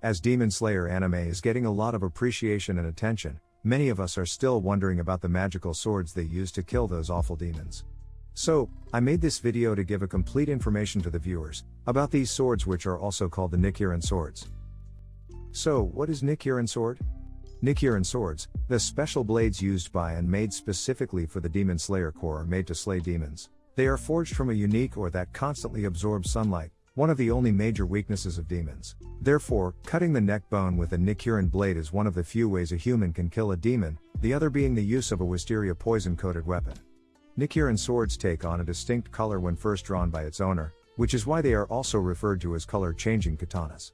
As Demon Slayer anime is getting a lot of appreciation and attention, many of us are still wondering about the magical swords they use to kill those awful demons. So, I made this video to give a complete information to the viewers about these swords, which are also called the Nichirin Swords. So, what is Nichirin Sword? Nichirin Swords, the special blades used by and made specifically for the Demon Slayer core, are made to slay demons. They are forged from a unique ore that constantly absorbs sunlight, one of the only major weaknesses of demons. Therefore, cutting the neck bone with a Nichirin blade is one of the few ways a human can kill a demon, the other being the use of a wisteria poison-coated weapon. Nichirin swords take on a distinct color when first drawn by its owner, which is why they are also referred to as color-changing katanas.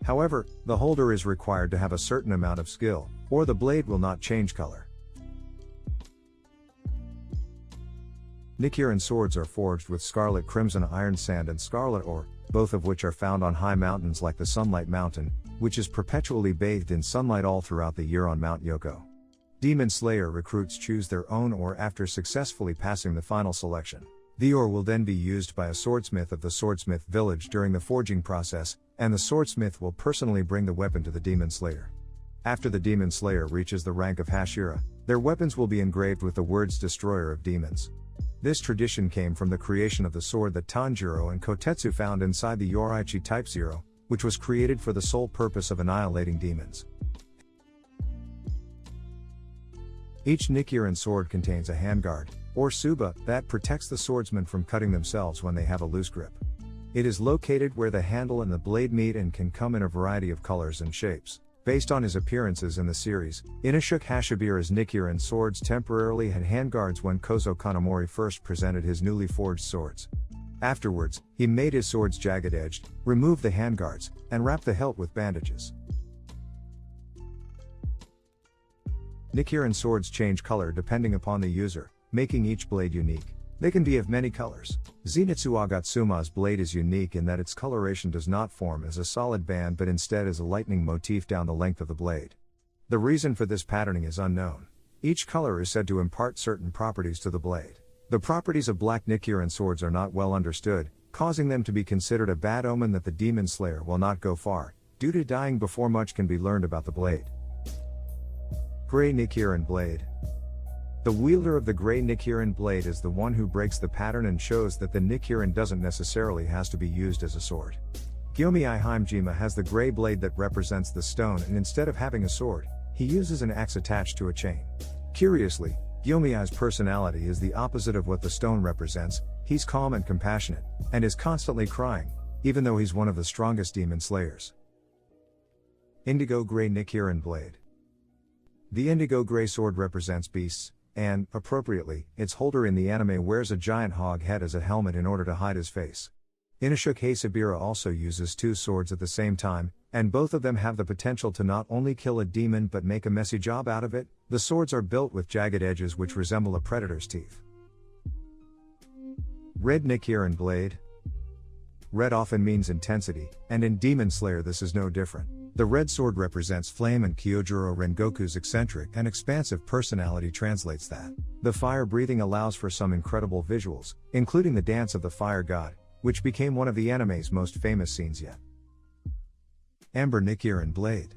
However, the holder is required to have a certain amount of skill, or the blade will not change color. Nichirin swords are forged with scarlet crimson iron sand and scarlet ore, both of which are found on high mountains like the Sunlight Mountain, which is perpetually bathed in sunlight all throughout the year on Mount Yoko. Demon Slayer recruits choose their own ore after successfully passing the final selection. The ore will then be used by a swordsmith of the swordsmith village during the forging process, and the swordsmith will personally bring the weapon to the Demon Slayer. After the Demon Slayer reaches the rank of Hashira, their weapons will be engraved with the words Destroyer of Demons. This tradition came from the creation of the sword that Tanjiro and Kotetsu found inside the Yoraichi Type 0, which was created for the sole purpose of annihilating demons. Each Nichirin sword contains a handguard, or tsuba, that protects the swordsman from cutting themselves when they have a loose grip. It is located where the handle and the blade meet and can come in a variety of colors and shapes. Based on his appearances in the series, Inosuke Hashibira's Nichirin swords temporarily had handguards when Kozo Kanamori first presented his newly forged swords. Afterwards, he made his swords jagged-edged, removed the handguards, and wrapped the hilt with bandages. Nichirin swords change color depending upon the user, making each blade unique. They can be of many colors. Zenitsu Agatsuma's blade is unique in that its coloration does not form as a solid band but instead as a lightning motif down the length of the blade. The reason for this patterning is unknown. Each color is said to impart certain properties to the blade. The properties of black Nichirin swords are not well understood, causing them to be considered a bad omen that the Demon Slayer will not go far, due to dying before much can be learned about the blade. Gray Nichirin blade. The wielder of the gray Nichirin blade is the one who breaks the pattern and shows that the Nichirin doesn't necessarily has to be used as a sword. Gyomei Himejima has the gray blade that represents the stone, and instead of having a sword, he uses an axe attached to a chain. Curiously, Gyomei's personality is the opposite of what the stone represents. He's calm and compassionate, and is constantly crying, even though he's one of the strongest demon slayers. Indigo gray Nichirin blade. The indigo gray sword represents beasts, and, appropriately, its holder in the anime wears a giant hog head as a helmet in order to hide his face. Inosuke Hashibira also uses two swords at the same time, and both of them have the potential to not only kill a demon but make a messy job out of it. The swords are built with jagged edges which resemble a predator's teeth. Red Nichirin blade. Red often means intensity, and in Demon Slayer this is no different. The red sword represents flame, and Kyojuro Rengoku's eccentric and expansive personality translates that. The fire breathing allows for some incredible visuals, including the dance of the fire god, which became one of the anime's most famous scenes yet. Amber Nichirin blade.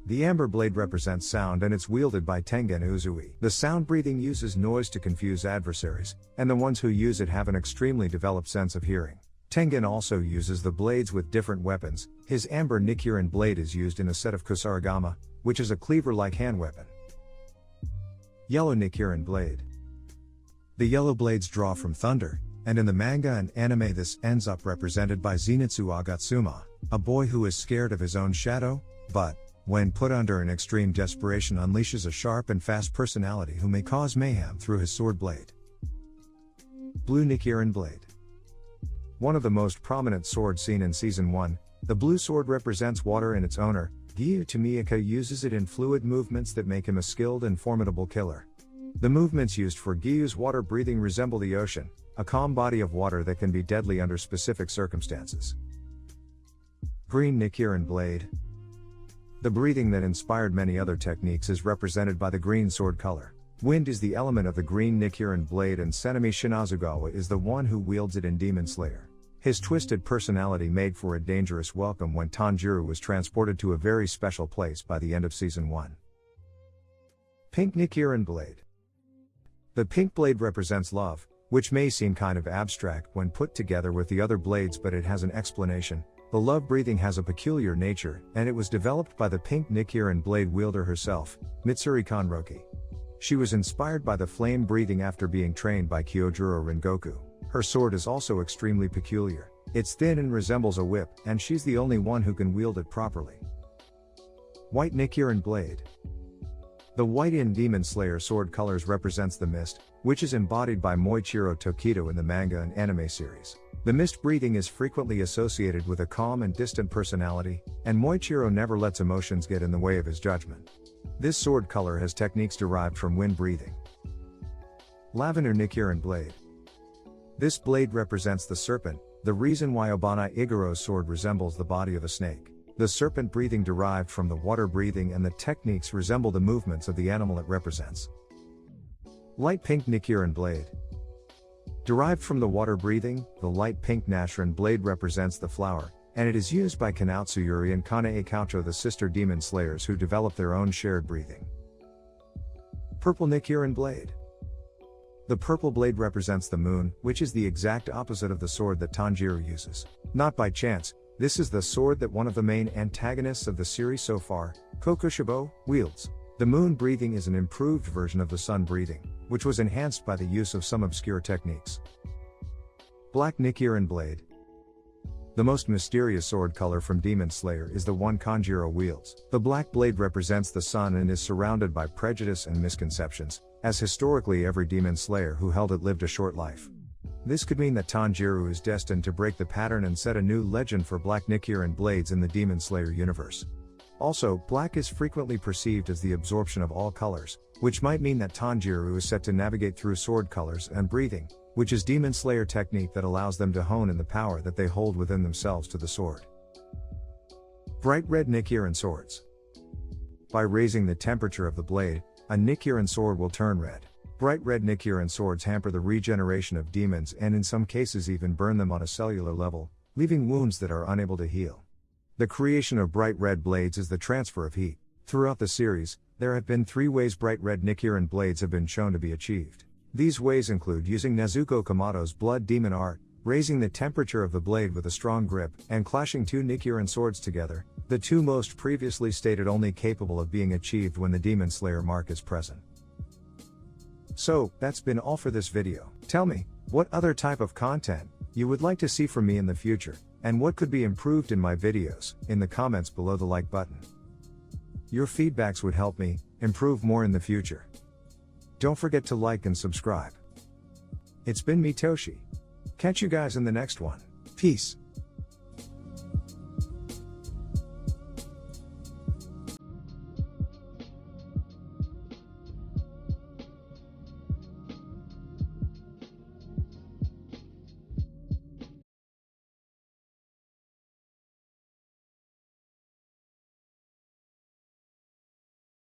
The amber blade represents sound and it's wielded by Tengen Uzui. The sound breathing uses noise to confuse adversaries, and the ones who use it have an extremely developed sense of hearing. Tengen also uses the blades with different weapons. His amber Nichirin blade is used in a set of Kusarigama, which is a cleaver-like hand weapon. Yellow Nichirin blade. The yellow blades draw from thunder, and in the manga and anime this ends up represented by Zenitsu Agatsuma, a boy who is scared of his own shadow, but, when put under an extreme desperation, unleashes a sharp and fast personality who may cause mayhem through his sword blade. Blue Nichirin blade. One of the most prominent swords seen in Season 1, the blue sword represents water, and its owner, Giyu Tomioka, uses it in fluid movements that make him a skilled and formidable killer. The movements used for Giyu's water breathing resemble the ocean, a calm body of water that can be deadly under specific circumstances. Green Nichirin blade. The breathing that inspired many other techniques is represented by the green sword color. Wind is the element of the green Nichirin blade, and Senemi Shinazugawa is the one who wields it in Demon Slayer. His twisted personality made for a dangerous welcome when Tanjiro was transported to a very special place by the end of Season 1. Pink Nichirin Blade. The pink blade represents love, which may seem kind of abstract when put together with the other blades, but it has an explanation. The love breathing has a peculiar nature, and it was developed by the pink Nichirin blade wielder herself, Mitsuri Kanroki. She was inspired by the flame breathing after being trained by Kyojuro Rengoku. Her sword is also extremely peculiar. It's thin and resembles a whip, and she's the only one who can wield it properly. White Nichirin Blade. The white in Demon Slayer sword colors represents the mist, which is embodied by Moichiro Tokido in the manga and anime series. The mist breathing is frequently associated with a calm and distant personality, and Moichiro never lets emotions get in the way of his judgment. This sword color has techniques derived from wind breathing. Lavender Nichirin Blade. This blade represents the serpent, the reason why Obana Igaro's sword resembles the body of a snake. The serpent breathing derived from the water breathing, and the techniques resemble the movements of the animal it represents. Light Pink Nichirin Blade. Derived from the water breathing, the light pink Nichirin Blade represents the flower, and it is used by Kanatsuyuri and Kanae Koucho, the sister demon slayers who develop their own shared breathing. Purple Nichirin Blade. The purple blade represents the moon, which is the exact opposite of the sword that Tanjiro uses. Not by chance, this is the sword that one of the main antagonists of the series so far, Kokushibo, wields. The moon breathing is an improved version of the sun breathing, which was enhanced by the use of some obscure techniques. Black Nichirin Blade. The most mysterious sword color from Demon Slayer is the one Kanjiro wields. The black blade represents the sun and is surrounded by prejudice and misconceptions, as historically every Demon Slayer who held it lived a short life. This could mean that Tanjiro is destined to break the pattern and set a new legend for Black Nichirin Blades in the Demon Slayer universe. Also, black is frequently perceived as the absorption of all colors, which might mean that Tanjiro is set to navigate through sword colors and breathing, which is Demon Slayer technique that allows them to hone in the power that they hold within themselves to the sword. Bright Red Nichirin Swords. By raising the temperature of the blade, a Nichirin sword will turn red. Bright red Nichirin swords hamper the regeneration of demons and in some cases even burn them on a cellular level, leaving wounds that are unable to heal. The creation of bright red blades is the transfer of heat. Throughout the series, there have been 3 ways bright red Nichirin blades have been shown to be achieved. These ways include using Nezuko Kamato's blood demon art, raising the temperature of the blade with a strong grip, and clashing 2 Nichirin swords together, the 2 most previously stated only capable of being achieved when the Demon Slayer mark is present. So, that's been all for this video. Tell me, what other type of content you would like to see from me in the future, and what could be improved in my videos, in the comments below the like button. Your feedbacks would help me improve more in the future. Don't forget to like and subscribe. It's been me, Toshi. Catch you guys in the next one. Peace.